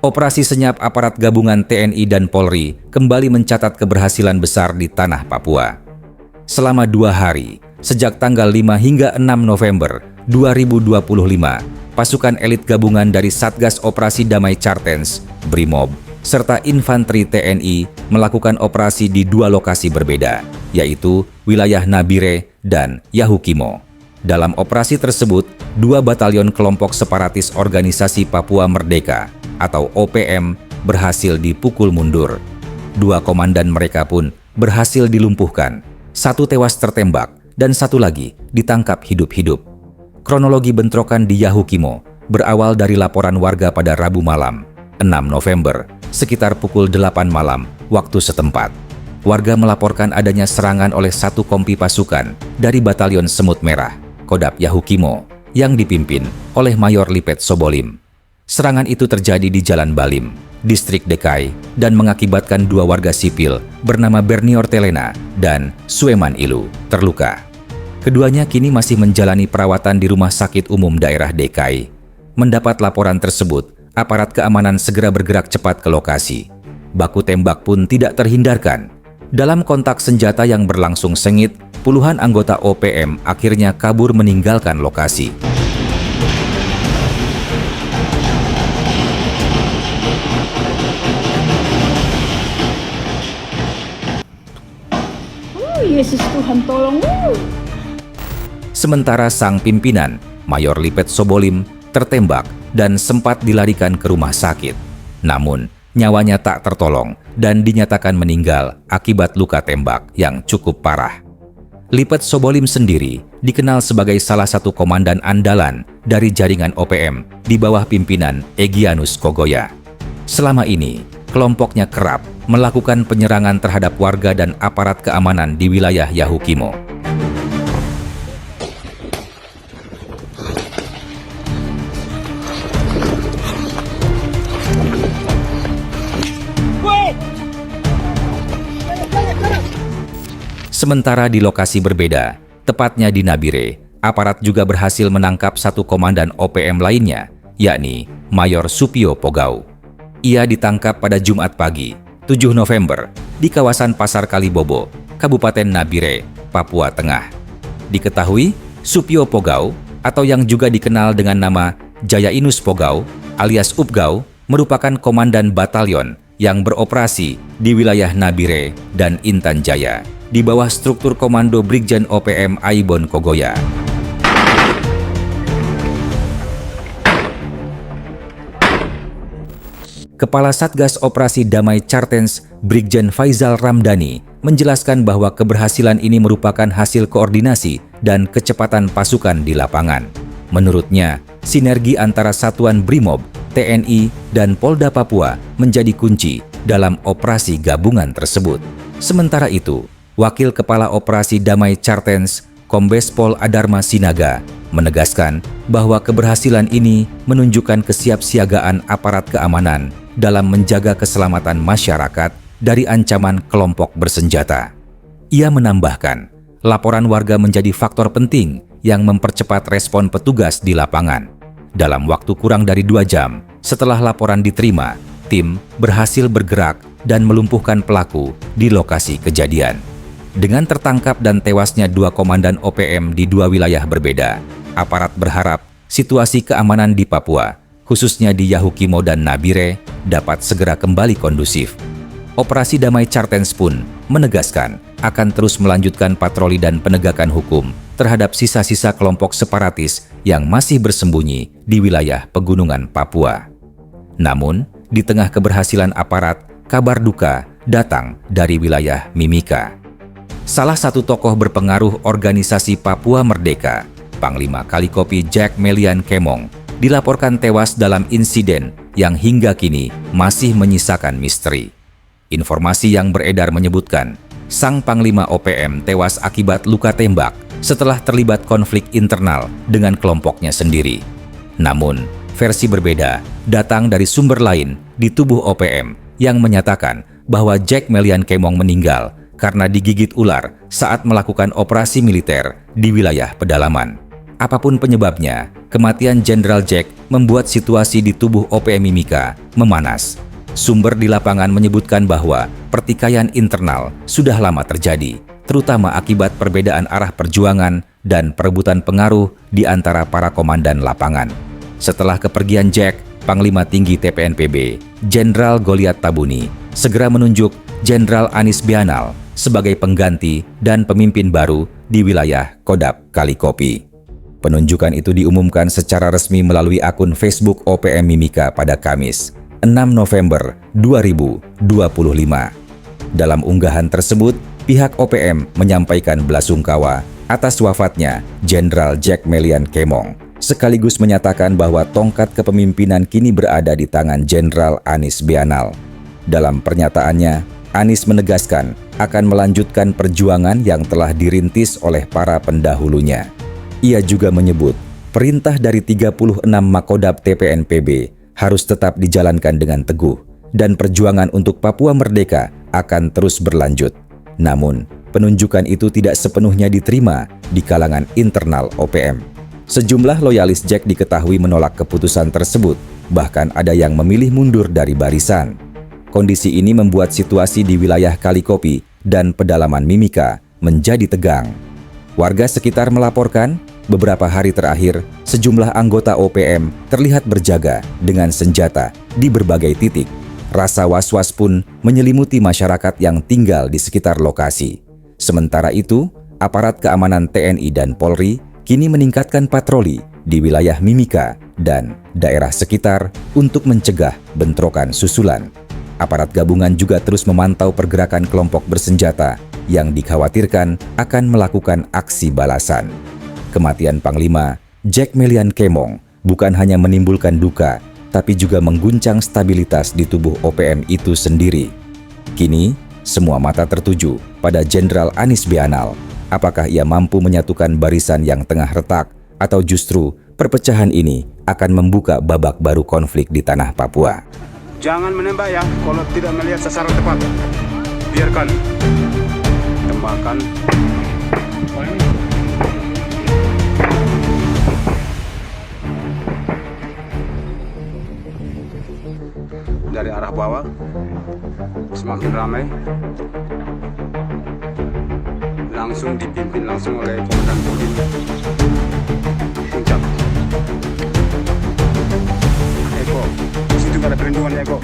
Operasi senyap aparat gabungan TNI dan Polri kembali mencatat keberhasilan besar di tanah Papua. Selama 2 hari, sejak tanggal 5 hingga 6 November 2025, pasukan elit gabungan dari Satgas Operasi Damai Cartens, Brimob, serta infanteri TNI melakukan operasi di 2 lokasi berbeda, yaitu wilayah Nabire dan Yahukimo. Dalam operasi tersebut, 2 batalion kelompok separatis Organisasi Papua Merdeka atau OPM berhasil dipukul mundur. 2 komandan mereka pun berhasil dilumpuhkan, 1 tewas tertembak dan 1 lagi ditangkap hidup-hidup. Kronologi bentrokan di Yahukimo berawal dari laporan warga pada Rabu malam, 6 November, sekitar pukul 8 malam waktu setempat. Warga melaporkan adanya serangan oleh 1 kompi pasukan dari Batalion Semut Merah, Kodap Yahukimo, yang dipimpin oleh Mayor Lipet Sobolim. Serangan itu terjadi di Jalan Balim, Distrik Dekai, dan mengakibatkan 2 warga sipil bernama Bernior Telena dan Sueman Ilu terluka. Keduanya kini masih menjalani perawatan di Rumah Sakit Umum Daerah Dekai. Mendapat laporan tersebut, aparat keamanan segera bergerak cepat ke lokasi. Baku tembak pun tidak terhindarkan. Dalam kontak senjata yang berlangsung sengit, puluhan anggota OPM akhirnya kabur meninggalkan lokasi. Yesus Tuhan tolong. Sementara sang pimpinan, Mayor Lipet Sobolim, tertembak dan sempat dilarikan ke rumah sakit. Namun, nyawanya tak tertolong dan dinyatakan meninggal akibat luka tembak yang cukup parah. Lipet Sobolim sendiri dikenal sebagai salah satu komandan andalan dari jaringan OPM di bawah pimpinan Egyanus Kogoya. Selama ini, kelompoknya kerap melakukan penyerangan terhadap warga dan aparat keamanan di wilayah Yahukimo. Sementara di lokasi berbeda, tepatnya di Nabire, aparat juga berhasil menangkap 1 komandan OPM lainnya, yakni Mayor Supio Pogau. Ia ditangkap pada Jumat pagi, 7 November, di kawasan Pasar Kalibobo, Kabupaten Nabire, Papua Tengah. Diketahui, Supio Pogau, atau yang juga dikenal dengan nama Jayainus Pogau, alias Upgau, merupakan komandan batalion yang beroperasi di wilayah Nabire dan Intan Jaya, di bawah struktur Komando Brigjen OPM Aibon Kogoya. Kepala Satgas Operasi Damai Cartens, Brigjen Faizal Ramdhani, menjelaskan bahwa keberhasilan ini merupakan hasil koordinasi dan kecepatan pasukan di lapangan. Menurutnya, sinergi antara Satuan Brimob, TNI, dan Polda Papua menjadi kunci dalam operasi gabungan tersebut. Sementara itu, Wakil Kepala Operasi Damai Cartens, Kombes Pol Adarma Sinaga, menegaskan bahwa keberhasilan ini menunjukkan kesiapsiagaan aparat keamanan dalam menjaga keselamatan masyarakat dari ancaman kelompok bersenjata. Ia menambahkan, laporan warga menjadi faktor penting yang mempercepat respon petugas di lapangan. Dalam waktu kurang dari 2 jam setelah laporan diterima, tim berhasil bergerak dan melumpuhkan pelaku di lokasi kejadian. Dengan tertangkap dan tewasnya 2 komandan OPM di 2 wilayah berbeda, aparat berharap situasi keamanan di Papua, khususnya di Yahukimo dan Nabire, dapat segera kembali kondusif. Operasi Damai Cartens pun menegaskan akan terus melanjutkan patroli dan penegakan hukum terhadap sisa-sisa kelompok separatis yang masih bersembunyi di wilayah pegunungan Papua. Namun, di tengah keberhasilan aparat, kabar duka datang dari wilayah Mimika. Salah satu tokoh berpengaruh Organisasi Papua Merdeka, Panglima Kalikopi Jack Melian Kemong, dilaporkan tewas dalam insiden yang hingga kini masih menyisakan misteri. Informasi yang beredar menyebutkan, sang Panglima OPM tewas akibat luka tembak setelah terlibat konflik internal dengan kelompoknya sendiri. Namun, versi berbeda datang dari sumber lain di tubuh OPM yang menyatakan bahwa Jack Melian Kemong meninggal karena digigit ular saat melakukan operasi militer di wilayah pedalaman. Apapun penyebabnya, Kematian Jenderal Jack membuat situasi di tubuh OPM Mimika memanas. Sumber di lapangan menyebutkan bahwa pertikaian internal sudah lama terjadi, terutama akibat perbedaan arah perjuangan dan perebutan pengaruh di antara para komandan lapangan. Setelah kepergian Jack, Panglima Tinggi TPNPB, Jenderal Goliat Tabuni, segera menunjuk Jenderal Anis Bianal sebagai pengganti dan pemimpin baru di wilayah Kodap Kalikopi. Penunjukan itu diumumkan secara resmi melalui akun Facebook OPM Mimika pada Kamis, 6 November 2025. Dalam unggahan tersebut, pihak OPM menyampaikan belasungkawa atas wafatnya Jenderal Jack Melian Kemong, sekaligus menyatakan bahwa tongkat kepemimpinan kini berada di tangan Jenderal Anis Bianal. Dalam pernyataannya, Anis menegaskan akan melanjutkan perjuangan yang telah dirintis oleh para pendahulunya. Ia juga menyebut perintah dari 36 Makodab TPNPB harus tetap dijalankan dengan teguh dan perjuangan untuk Papua Merdeka akan terus berlanjut. Namun, penunjukan itu tidak sepenuhnya diterima di kalangan internal OPM. Sejumlah loyalis Jack diketahui menolak keputusan tersebut, bahkan ada yang memilih mundur dari barisan. Kondisi ini membuat situasi di wilayah Kalikopi dan pedalaman Mimika menjadi tegang. Warga sekitar melaporkan, beberapa hari terakhir, sejumlah anggota OPM terlihat berjaga dengan senjata di berbagai titik. Rasa was-was pun menyelimuti masyarakat yang tinggal di sekitar lokasi. Sementara itu, aparat keamanan TNI dan Polri kini meningkatkan patroli di wilayah Mimika dan daerah sekitar untuk mencegah bentrokan susulan. Aparat gabungan juga terus memantau pergerakan kelompok bersenjata yang dikhawatirkan akan melakukan aksi balasan. Kematian Panglima Jack Melian Kemong bukan hanya menimbulkan duka, tapi juga mengguncang stabilitas di tubuh OPM itu sendiri. Kini, semua mata tertuju pada Jenderal Anis Bianal. Apakah ia mampu menyatukan barisan yang tengah retak, atau justru perpecahan ini akan membuka babak baru konflik di tanah Papua? Jangan menembak ya kalau tidak melihat sasaran tepat. Biarkan tembakan. Dari arah bawah semakin ramai, langsung dipimpin langsung oleh Komandan Kodim Puncak. Eko, di situ ada perlindungan Eko.